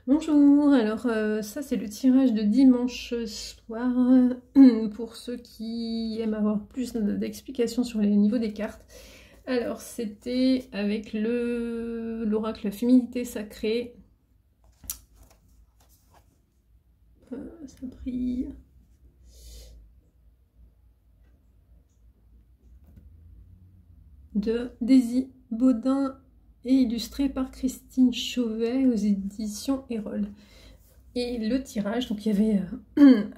Bonjour, alors ça c'est le tirage de dimanche soir pour ceux qui aiment avoir plus d'explications sur les niveaux des cartes. Alors c'était avec l'oracle Féminité Sacrée. Ça brille. De Daisy Baudin et illustré par Christine Chauvet aux éditions Erol. Et le tirage, donc il y avait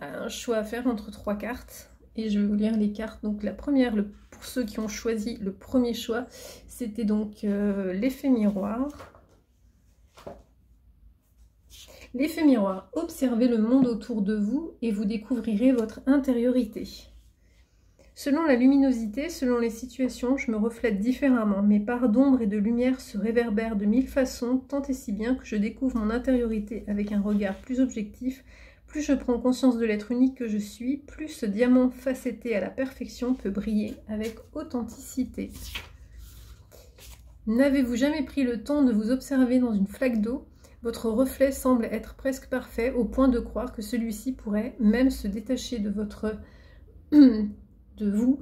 un choix à faire entre 3 cartes. Et je vais vous lire les cartes. Donc la première, pour ceux qui ont choisi le premier choix, c'était donc l'effet miroir. L'effet miroir, observez le monde autour de vous et vous découvrirez votre intériorité. Selon la luminosité, selon les situations, je me reflète différemment. Mes parts d'ombre et de lumière se réverbèrent de 1000 façons, tant et si bien que je découvre mon intériorité avec un regard plus objectif. Plus je prends conscience de l'être unique que je suis, plus ce diamant facetté à la perfection peut briller avec authenticité. N'avez-vous jamais pris le temps de vous observer dans une flaque d'eau? Votre reflet semble être presque parfait, au point de croire que celui-ci pourrait même se détacher de vous,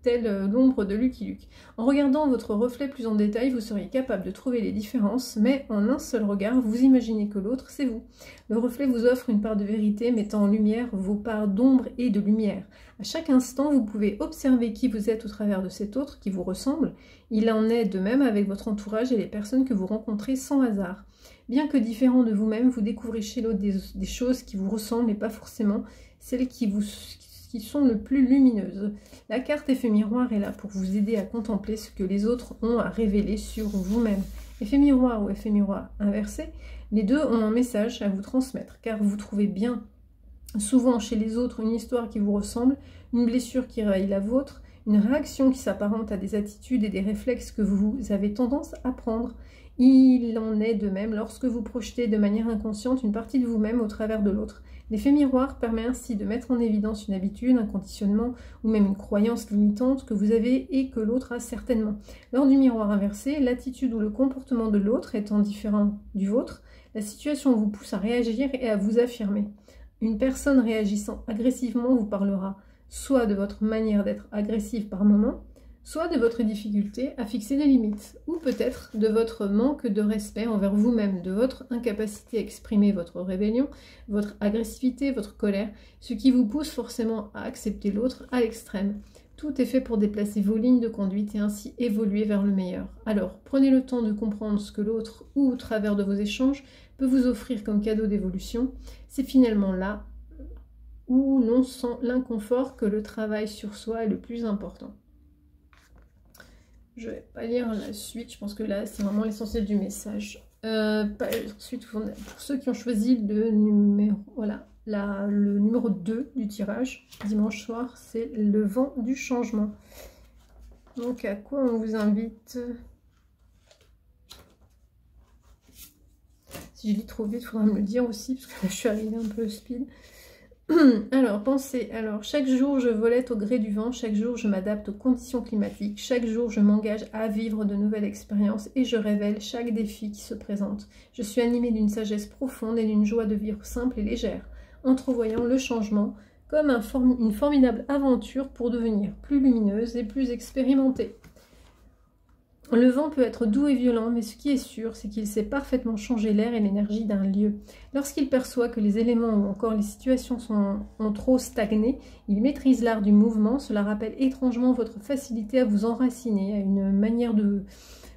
telle l'ombre de Lucky Luke. En regardant votre reflet plus en détail, vous seriez capable de trouver les différences, mais en un seul regard, vous imaginez que l'autre, c'est vous. Le reflet vous offre une part de vérité, mettant en lumière vos parts d'ombre et de lumière. À chaque instant, vous pouvez observer qui vous êtes au travers de cet autre qui vous ressemble. Il en est de même avec votre entourage et les personnes que vous rencontrez sans hasard. Bien que différent de vous-même, vous découvrez chez l'autre des choses qui vous ressemblent et pas forcément celles qui sont le plus lumineuses. La carte effet miroir est là pour vous aider à contempler ce que les autres ont à révéler sur vous-même. Effet miroir ou effet miroir inversé, les deux ont un message à vous transmettre, car vous trouvez bien souvent chez les autres une histoire qui vous ressemble, une blessure qui réveille la vôtre, une réaction qui s'apparente à des attitudes et des réflexes que vous avez tendance à prendre. Il en est de même lorsque vous projetez de manière inconsciente une partie de vous-même au travers de l'autre. L'effet miroir permet ainsi de mettre en évidence une habitude, un conditionnement ou même une croyance limitante que vous avez et que l'autre a certainement. Lors du miroir inversé, l'attitude ou le comportement de l'autre étant différent du vôtre, la situation vous pousse à réagir et à vous affirmer. Une personne réagissant agressivement vous parlera soit de votre manière d'être agressive par moment, soit de votre difficulté à fixer des limites, ou peut-être de votre manque de respect envers vous-même, de votre incapacité à exprimer votre rébellion, votre agressivité, votre colère, ce qui vous pousse forcément à accepter l'autre à l'extrême. Tout est fait pour déplacer vos lignes de conduite et ainsi évoluer vers le meilleur. Alors, prenez le temps de comprendre ce que l'autre, ou au travers de vos échanges, peut vous offrir comme cadeau d'évolution. C'est finalement là où l'on sent l'inconfort que le travail sur soi est le plus important. Je ne vais pas lire la suite, je pense que là c'est vraiment l'essentiel du message. Ensuite, pour ceux qui ont choisi le numéro, voilà, le numéro 2 du tirage, dimanche soir, c'est le vent du changement. Donc à quoi on vous invite? Si je lis trop vite, il faudra me le dire aussi, parce que là je suis arrivée un peu speed. Alors, pensez, chaque jour je volette au gré du vent, chaque jour je m'adapte aux conditions climatiques, chaque jour je m'engage à vivre de nouvelles expériences et je révèle chaque défi qui se présente. Je suis animée d'une sagesse profonde et d'une joie de vivre simple et légère, entrevoyant le changement comme une formidable aventure pour devenir plus lumineuse et plus expérimentée. Le vent peut être doux et violent, mais ce qui est sûr, c'est qu'il sait parfaitement changer l'air et l'énergie d'un lieu. Lorsqu'il perçoit que les éléments ou encore les situations ont trop stagné, il maîtrise l'art du mouvement. Cela rappelle étrangement votre facilité à vous enraciner, à une manière de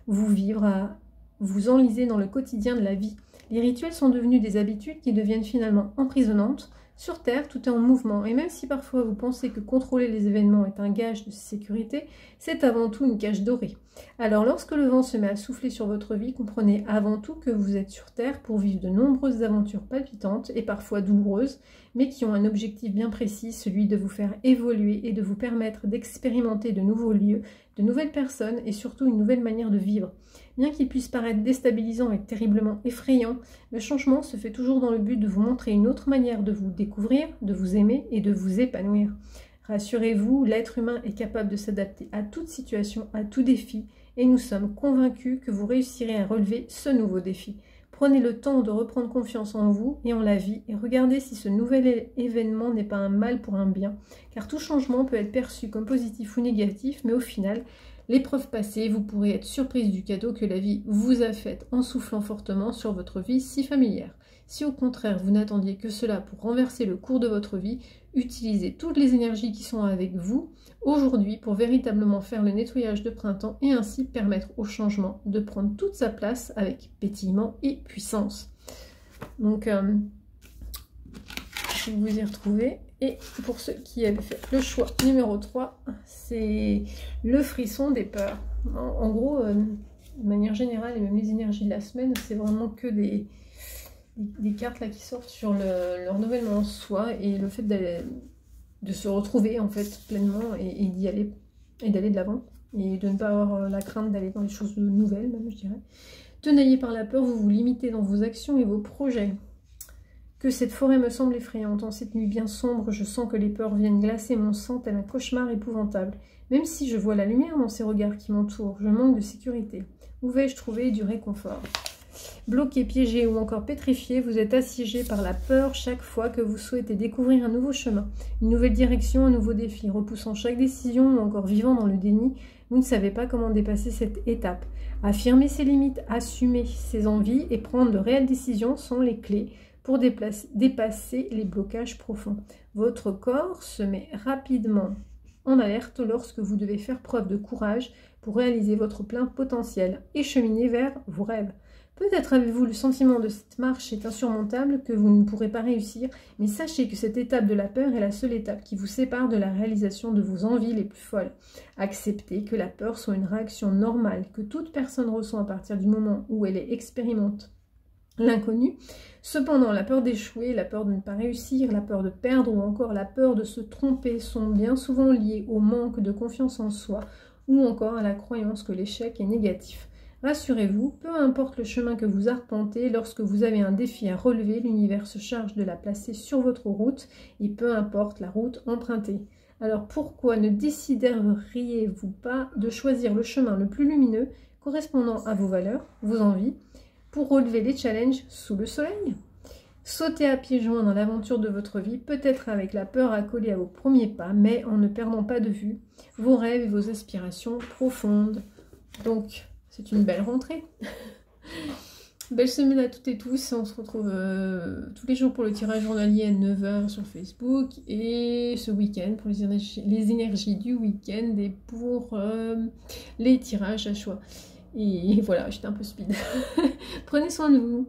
vous vivre, à vous enliser dans le quotidien de la vie. Les rituels sont devenus des habitudes qui deviennent finalement emprisonnantes. Sur Terre, tout est en mouvement, et même si parfois vous pensez que contrôler les événements est un gage de sécurité, c'est avant tout une cage dorée. Alors lorsque le vent se met à souffler sur votre vie, comprenez avant tout que vous êtes sur Terre pour vivre de nombreuses aventures palpitantes et parfois douloureuses, mais qui ont un objectif bien précis, celui de vous faire évoluer et de vous permettre d'expérimenter de nouveaux lieux, de nouvelles personnes et surtout une nouvelle manière de vivre. Bien qu'il puisse paraître déstabilisant et terriblement effrayant, le changement se fait toujours dans le but de vous montrer une autre manière de vous découvrir, de vous aimer et de vous épanouir. Rassurez-vous, l'être humain est capable de s'adapter à toute situation, à tout défi, et nous sommes convaincus que vous réussirez à relever ce nouveau défi. Prenez le temps de reprendre confiance en vous et en la vie et regardez si ce nouvel événement n'est pas un mal pour un bien, car tout changement peut être perçu comme positif ou négatif, mais au final, l'épreuve passée, vous pourrez être surprise du cadeau que la vie vous a fait en soufflant fortement sur votre vie si familière. Si au contraire vous n'attendiez que cela pour renverser le cours de votre vie, utilisez toutes les énergies qui sont avec vous aujourd'hui pour véritablement faire le nettoyage de printemps et ainsi permettre au changement de prendre toute sa place avec pétillement et puissance. Donc, je vais vous y retrouver. Et pour ceux qui avaient fait le choix numéro 3, c'est le frisson des peurs. En gros, de manière générale, et même les énergies de la semaine, c'est vraiment que des cartes là qui sortent sur le renouvellement en soi et le fait de se retrouver en fait pleinement et d'y aller et d'aller de l'avant et de ne pas avoir la crainte d'aller dans des choses nouvelles même, je dirais. Tenaillé par la peur, vous vous limitez dans vos actions et vos projets. Que cette forêt me semble effrayante. En cette nuit bien sombre, je sens que les peurs viennent glacer mon sang tel un cauchemar épouvantable. Même si je vois la lumière dans ces regards qui m'entourent, je manque de sécurité. Où vais-je trouver du réconfort? Bloqué, piégé ou encore pétrifié, vous êtes assiégé par la peur chaque fois que vous souhaitez découvrir un nouveau chemin, une nouvelle direction, un nouveau défi. Repoussant chaque décision ou encore vivant dans le déni, vous ne savez pas comment dépasser cette étape. Affirmer ses limites, assumer ses envies et prendre de réelles décisions sont les clés pour dépasser les blocages profonds. Votre corps se met rapidement en alerte lorsque vous devez faire preuve de courage pour réaliser votre plein potentiel et cheminer vers vos rêves. Peut-être avez-vous le sentiment de cette marche est insurmontable, que vous ne pourrez pas réussir, mais sachez que cette étape de la peur est la seule étape qui vous sépare de la réalisation de vos envies les plus folles. Acceptez que la peur soit une réaction normale, que toute personne ressent à partir du moment où elle expérimente l'inconnu. Cependant, la peur d'échouer, la peur de ne pas réussir, la peur de perdre ou encore la peur de se tromper sont bien souvent liées au manque de confiance en soi ou encore à la croyance que l'échec est négatif. Rassurez-vous, peu importe le chemin que vous arpentez, lorsque vous avez un défi à relever, l'univers se charge de la placer sur votre route et peu importe la route empruntée. Alors pourquoi ne décideriez-vous pas de choisir le chemin le plus lumineux, correspondant à vos valeurs, vos envies, pour relever les challenges sous le soleil? Sautez à pieds joints dans l'aventure de votre vie, peut-être avec la peur accolée à vos premiers pas, mais en ne perdant pas de vue vos rêves et vos aspirations profondes. Donc, c'est une belle rentrée. Belle semaine à toutes et tous. On se retrouve tous les jours pour le tirage journalier à 9 h sur Facebook. Et ce week-end pour les énergies du week-end et pour les tirages à choix. Et voilà, j'étais un peu speed. Prenez soin de vous.